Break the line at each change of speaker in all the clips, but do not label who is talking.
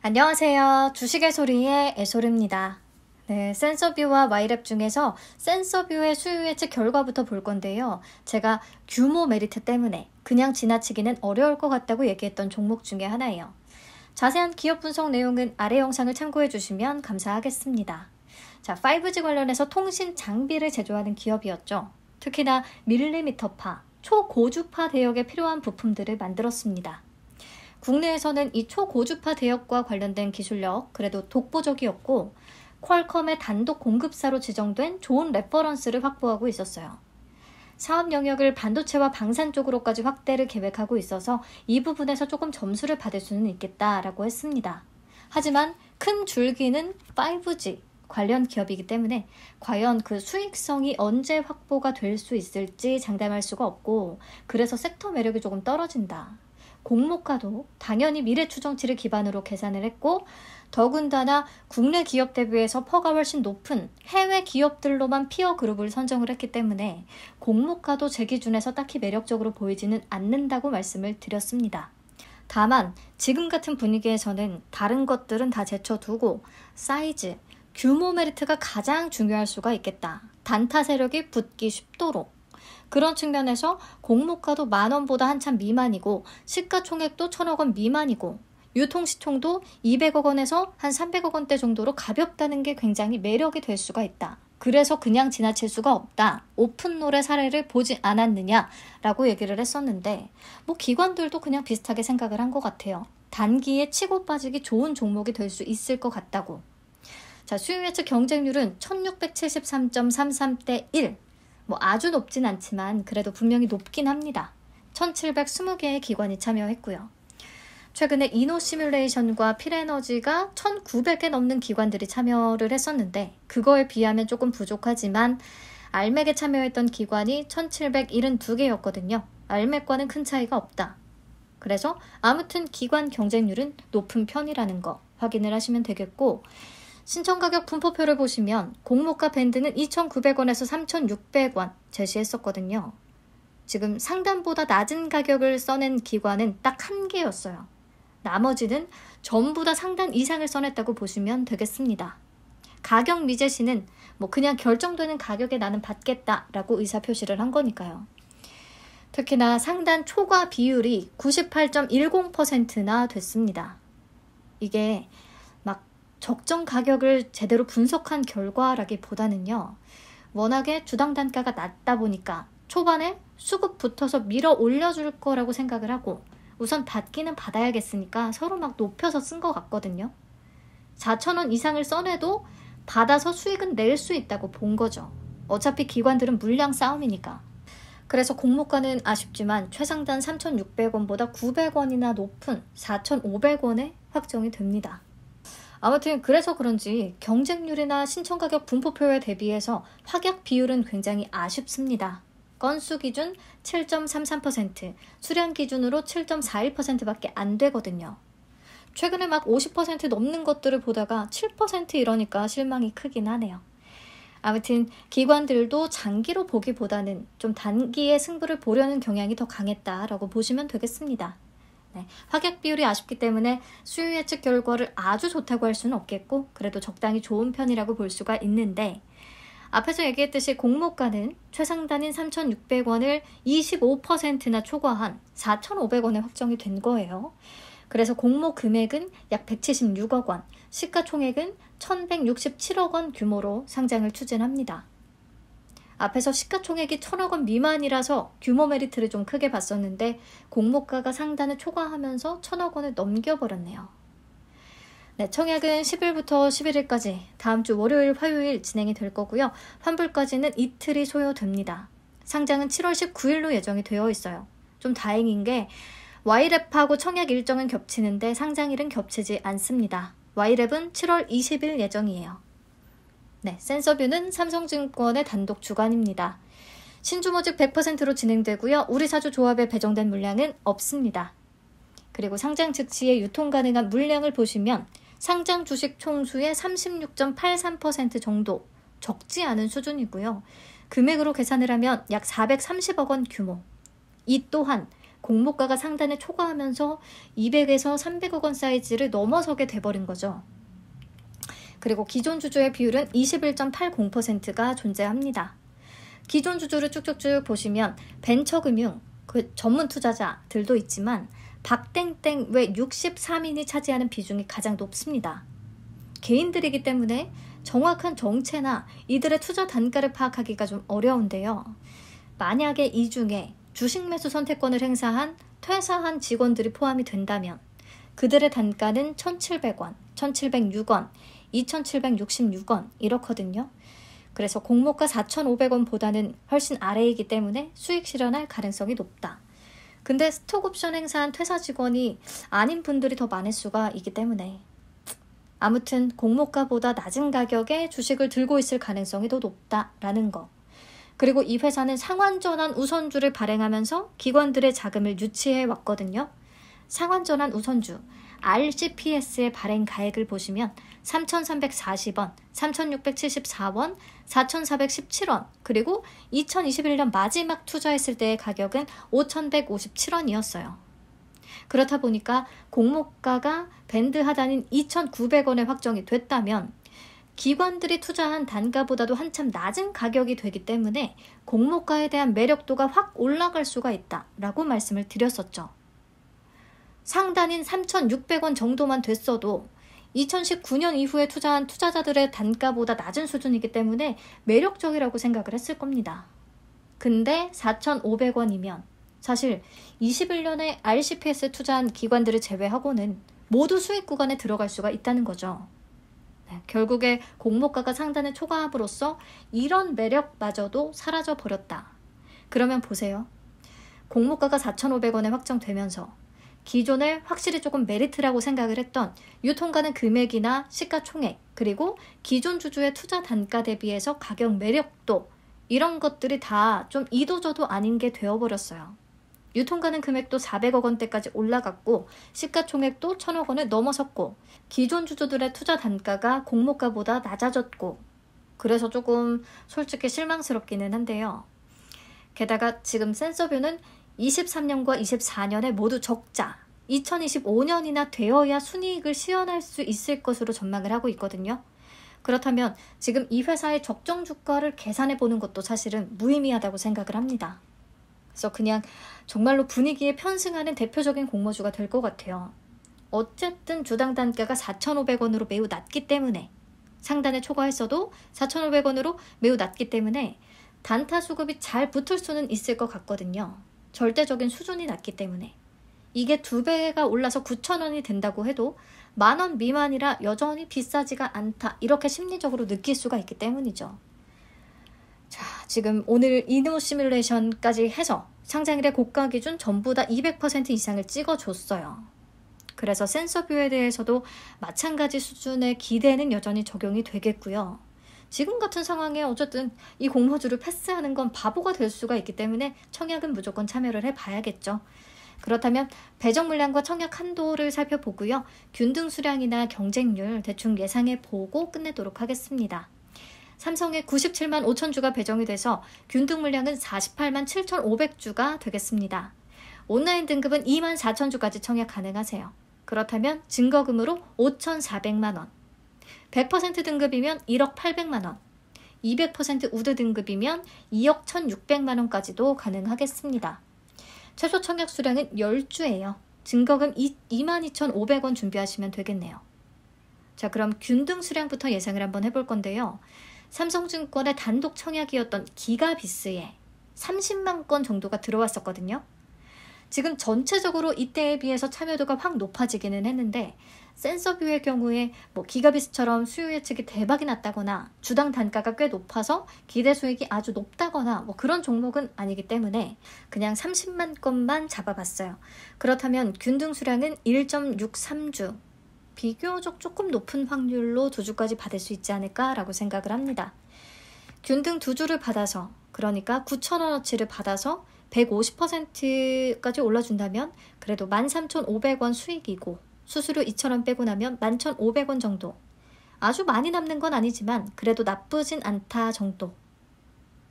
안녕하세요. 주식의 소리의 애소리입니다. 네, 센서뷰와 와이랩 중에서 센서뷰의 수요 예측 결과부터 볼 건데요. 제가 규모 메리트 때문에 그냥 지나치기는 어려울 것 같다고 얘기했던 종목 중에 하나예요. 자세한 기업 분석 내용은 아래 영상을 참고해 주시면 감사하겠습니다. 자, 5G 관련해서 통신 장비를 제조하는 기업이었죠. 특히나 밀리미터파, 초고주파 대역에 필요한 부품들을 만들었습니다. 국내에서는 이 초고주파 대역과 관련된 기술력 그래도 독보적이었고 퀄컴의 단독 공급사로 지정된 좋은 레퍼런스를 확보하고 있었어요. 사업 영역을 반도체와 방산 쪽으로까지 확대를 계획하고 있어서 이 부분에서 조금 점수를 받을 수는 있겠다라고 했습니다. 하지만 큰 줄기는 5G 관련 기업이기 때문에 과연 그 수익성이 언제 확보가 될 수 있을지 장담할 수가 없고 그래서 섹터 매력이 조금 떨어진다. 공모가도 당연히 미래 추정치를 기반으로 계산을 했고 더군다나 국내 기업 대비해서 퍼가 훨씬 높은 해외 기업들로만 피어 그룹을 선정을 했기 때문에 공모가도 제 기준에서 딱히 매력적으로 보이지는 않는다고 말씀을 드렸습니다. 다만 지금 같은 분위기에서는 다른 것들은 다 제쳐두고 사이즈, 규모 메리트가 가장 중요할 수가 있겠다. 단타 세력이 붙기 쉽도록 그런 측면에서 공모가도 10,000원보다 한참 미만이고 시가총액도 1,000억 원 미만이고 유통시총도 200억 원에서 한 300억 원대 정도로 가볍다는 게 굉장히 매력이 될 수가 있다. 그래서 그냥 지나칠 수가 없다. 오픈롤의 사례를 보지 않았느냐라고 얘기를 했었는데 기관들도 그냥 비슷하게 생각을 한 것 같아요. 단기에 치고 빠지기 좋은 종목이 될 수 있을 것 같다고. 자, 수요 예측 경쟁률은 1673.33대 1. 아주 높진 않지만 그래도 분명히 높긴 합니다. 1720개의 기관이 참여했고요. 최근에 이노 시뮬레이션과 필에너지가 1900개 넘는 기관들이 참여를 했었는데 그거에 비하면 조금 부족하지만 알맥에 참여했던 기관이 1772개였거든요. 알맥과는 큰 차이가 없다. 그래서 아무튼 기관 경쟁률은 높은 편이라는 거 확인을 하시면 되겠고 신청가격 분포표를 보시면 공모가 밴드는 2,900원에서 3,600원 제시했었거든요. 지금 상단보다 낮은 가격을 써낸 기관은 딱 한 개였어요. 나머지는 전부 다 상단 이상을 써냈다고 보시면 되겠습니다. 가격 미제시는 그냥 결정되는 가격에 나는 받겠다라고 의사표시를 한 거니까요. 특히나 상단 초과 비율이 98.10%나 됐습니다. 이게 적정 가격을 제대로 분석한 결과라기보다는요. 워낙에 주당 단가가 낮다 보니까 초반에 수급 붙어서 밀어 올려줄 거라고 생각을 하고 우선 받기는 받아야겠으니까 서로 높여서 쓴 것 같거든요. 4,000원 이상을 써내도 받아서 수익은 낼 수 있다고 본 거죠. 어차피 기관들은 물량 싸움이니까. 그래서 공모가는 아쉽지만 최상단 3,600원보다 900원이나 높은 4,500원에 확정이 됩니다. 아무튼 그래서 그런지 경쟁률이나 신청가격 분포표에 대비해서 확약 비율은 굉장히 아쉽습니다. 건수 기준 7.33%, 수량 기준으로 7.41%밖에 안 되거든요. 최근에 50% 넘는 것들을 보다가 7% 이러니까 실망이 크긴 하네요. 아무튼 기관들도 장기로 보기보다는 좀 단기에 승부를 보려는 경향이 더 강했다라고 보시면 되겠습니다. 네, 확약 비율이 아쉽기 때문에 수요 예측 결과를 아주 좋다고 할 수는 없겠고 그래도 적당히 좋은 편이라고 볼 수가 있는데 앞에서 얘기했듯이 공모가는 최상단인 3,600원을 25%나 초과한 4,500원에 확정이 된 거예요. 그래서 공모 금액은 약 176억 원, 시가총액은 1,167억 원 규모로 상장을 추진합니다. 앞에서 시가총액이 1,000억 원 미만이라서 규모 메리트를 좀 크게 봤었는데 공모가가 상단을 초과하면서 1,000억 원을 넘겨버렸네요. 네, 청약은 10일부터 11일까지 다음 주 월요일, 화요일 진행이 될 거고요. 환불까지는 이틀이 소요됩니다. 상장은 7월 19일로 예정이 되어 있어요. 좀 다행인 게 와이랩하고 청약 일정은 겹치는데 상장일은 겹치지 않습니다. 와이랩은 7월 20일 예정이에요. 네, 센서뷰는 삼성증권의 단독 주관입니다. 신주모직 100%로 진행되고요. 우리사주 조합에 배정된 물량은 없습니다. 그리고 상장 즉시에 유통 가능한 물량을 보시면 상장 주식 총수의 36.83% 정도 적지 않은 수준이고요. 금액으로 계산을 하면 약 430억 원 규모. 이 또한 공모가가 상단에 초과하면서 200에서 300억 원 사이즈를 넘어서게 돼버린 거죠. 그리고 기존 주주의 비율은 21.80%가 존재합니다. 기존 주주를 쭉쭉쭉 보시면 벤처금융, 그 전문 투자자들도 있지만 박땡땡 외 63인이 차지하는 비중이 가장 높습니다. 개인들이기 때문에 정확한 정체나 이들의 투자 단가를 파악하기가 좀 어려운데요. 만약에 이 중에 주식 매수 선택권을 행사한 퇴사한 직원들이 포함이 된다면 그들의 단가는 1,700원, 1,706원, 2,766원 이렇거든요. 그래서 공모가 4,500원보다는 훨씬 아래이기 때문에 수익 실현할 가능성이 높다. 근데 스톡옵션 행사한 퇴사 직원이 아닌 분들이 더 많을 수가 있기 때문에 아무튼 공모가보다 낮은 가격에 주식을 들고 있을 가능성이 더 높다라는 거. 그리고 이 회사는 상환전환 우선주를 발행하면서 기관들의 자금을 유치해 왔거든요. 상환전환 우선주 RCPS의 발행 가액을 보시면 3,340원, 3,674원, 4,417원, 그리고 2021년 마지막 투자했을 때의 가격은 5,157원이었어요. 그렇다 보니까 공모가가 밴드 하단인 2,900원에 확정이 됐다면 기관들이 투자한 단가보다도 한참 낮은 가격이 되기 때문에 공모가에 대한 매력도가 확 올라갈 수가 있다라고 말씀을 드렸었죠. 상단인 3,600원 정도만 됐어도 2019년 이후에 투자한 투자자들의 단가보다 낮은 수준이기 때문에 매력적이라고 생각을 했을 겁니다. 근데 4,500원이면 사실 21년에 RCPS에 투자한 기관들을 제외하고는 모두 수익 구간에 들어갈 수가 있다는 거죠. 결국에 공모가가 상단에 초과함으로써 이런 매력마저도 사라져 버렸다. 그러면 보세요. 공모가가 4,500원에 확정되면서 기존에 확실히 조금 메리트라고 생각을 했던 유통가능 금액이나 시가총액, 그리고 기존 주주의 투자 단가 대비해서 가격 매력도, 이런 것들이 다 좀 이도저도 아닌 게 되어버렸어요. 유통가능 금액도 400억 원대까지 올라갔고 시가총액도 1,000억 원을 넘어섰고 기존 주주들의 투자 단가가 공모가보다 낮아졌고, 그래서 조금 솔직히 실망스럽기는 한데요. 게다가 지금 센서뷰는 23년과 24년에 모두 적자, 2025년이나 되어야 순이익을 시현할 수 있을 것으로 전망을 하고 있거든요. 그렇다면 지금 이 회사의 적정 주가를 계산해 보는 것도 사실은 무의미하다고 생각을 합니다. 그래서 그냥 정말로 분위기에 편승하는 대표적인 공모주가 될 것 같아요. 어쨌든 주당 단가가 4,500원으로 매우 낮기 때문에, 상단에 초과했어도 4,500원으로 매우 낮기 때문에 단타 수급이 잘 붙을 수는 있을 것 같거든요. 절대적인 수준이 낮기 때문에. 이게 2배가 올라서 9,000원이 된다고 해도 10,000원 미만이라 여전히 비싸지가 않다, 이렇게 심리적으로 느낄 수가 있기 때문이죠. 자, 지금 오늘 이노 시뮬레이션까지 해서 상장일의 고가 기준 전부 다 200% 이상을 찍어줬어요. 그래서 센서뷰에 대해서도 마찬가지 수준의 기대는 여전히 적용이 되겠고요. 지금 같은 상황에 어쨌든 이 공모주를 패스하는 건 바보가 될 수가 있기 때문에 청약은 무조건 참여를 해봐야겠죠. 그렇다면 배정 물량과 청약 한도를 살펴보고요. 균등 수량이나 경쟁률 대충 예상해보고 끝내도록 하겠습니다. 삼성에 97만 5천 주가 배정이 돼서 균등 물량은 48만 7,500주가 되겠습니다. 온라인 등급은 2만 4천 주까지 청약 가능하세요. 그렇다면 증거금으로 5,400만 원, 100% 등급이면 1억 800만 원, 200% 우드 등급이면 2억 1,600만 원까지도 가능하겠습니다. 최소 청약 수량은 10주예요. 증거금 22,500원 준비하시면 되겠네요. 자, 그럼 균등 수량부터 예상을 한번 해볼 건데요. 삼성증권의 단독 청약이었던 기가비스에 30만 건 정도가 들어왔었거든요. 지금 전체적으로 이때에 비해서 참여도가 확 높아지기는 했는데 센서뷰의 경우에 기가비스처럼 수요 예측이 대박이 났다거나 주당 단가가 꽤 높아서 기대 수익이 아주 높다거나 그런 종목은 아니기 때문에 그냥 30만 건만 잡아봤어요. 그렇다면 균등 수량은 1.63주, 비교적 조금 높은 확률로 2주까지 받을 수 있지 않을까라고 생각을 합니다. 균등 2주를 받아서, 그러니까 9,000원어치를 받아서 150%까지 올라준다면 그래도 13,500원 수익이고, 수수료 2,000원 빼고 나면 11,500원 정도. 아주 많이 남는 건 아니지만 그래도 나쁘진 않다 정도.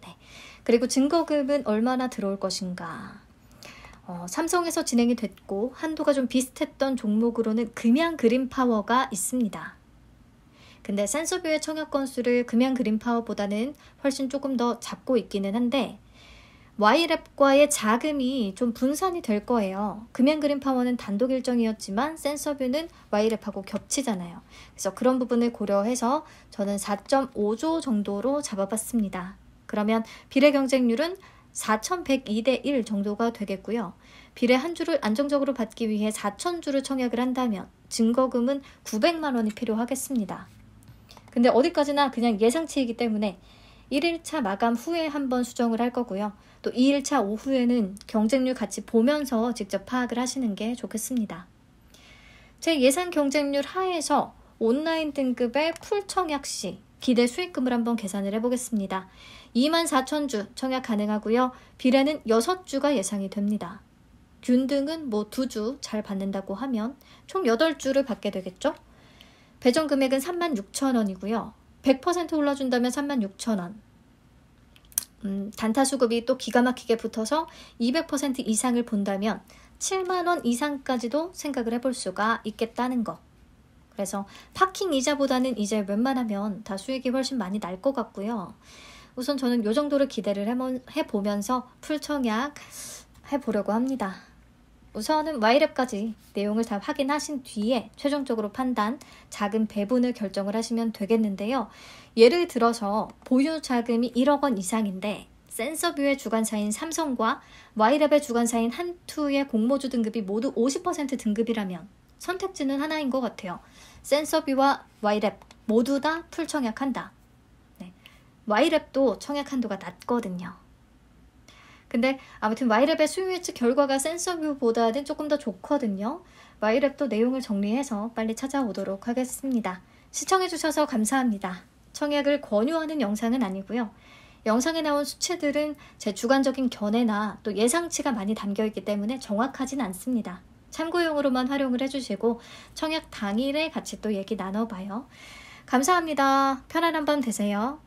네. 그리고 증거금은 얼마나 들어올 것인가. 삼성에서 진행이 됐고 한도가 좀 비슷했던 종목으로는 금양 그린파워가 있습니다. 근데 센서뷰의 청약 건수를 금양 그린파워보다는 훨씬 조금 더 잡고 있기는 한데 Y랩과의 자금이 좀 분산이 될 거예요. 금양 그린파워는 단독 일정이었지만 센서뷰는 Y랩하고 겹치잖아요. 그래서 그런 부분을 고려해서 저는 4.5조 정도로 잡아봤습니다. 그러면 비례 경쟁률은 4,102대 1 정도가 되겠고요. 비례 한 주를 안정적으로 받기 위해 4,000주를 청약을 한다면 증거금은 900만 원이 필요하겠습니다. 근데 어디까지나 그냥 예상치이기 때문에 1일차 마감 후에 한번 수정을 할 거고요. 또 2일차 오후에는 경쟁률 같이 보면서 직접 파악을 하시는 게 좋겠습니다. 제 예상 경쟁률 하에서 온라인 등급의 풀 청약 시 기대 수익금을 한번 계산을 해보겠습니다. 24,000주 청약 가능하고요. 비례는 6주가 예상이 됩니다. 균등은 뭐 2주 잘 받는다고 하면 총 8주를 받게 되겠죠? 배정 금액은 36,000원이고요. 100% 올라준다면 36,000원. 단타 수급이 또 기가 막히게 붙어서 200% 이상을 본다면 7만원 이상까지도 생각을 해볼 수가 있겠다는 거. 그래서 파킹 이자보다는 이제 웬만하면 다 수익이 훨씬 많이 날 것 같고요. 우선 저는 이 정도를 기대를 해보면서 풀청약 해보려고 합니다. 우선은 Y랩까지 내용을 다 확인하신 뒤에 최종적으로 판단, 자금 배분을 결정을 하시면 되겠는데요. 예를 들어서 보유 자금이 1억 원 이상인데 센서뷰의 주관사인 삼성과 Y랩의 주관사인 한투의 공모주 등급이 모두 50% 등급이라면 선택지는 하나인 것 같아요. 센서뷰와 Y랩 모두 다 풀청약한다. 네. Y랩도 청약 한도가 낮거든요. 근데 아무튼 Y랩의 수요 예측 결과가 센서뷰보다는 조금 더 좋거든요. Y랩도 내용을 정리해서 빨리 찾아오도록 하겠습니다. 시청해주셔서 감사합니다. 청약을 권유하는 영상은 아니고요. 영상에 나온 수치들은 제 주관적인 견해나 또 예상치가 많이 담겨있기 때문에 정확하진 않습니다. 참고용으로만 활용을 해주시고 청약 당일에 같이 또 얘기 나눠봐요. 감사합니다. 편안한 밤 되세요.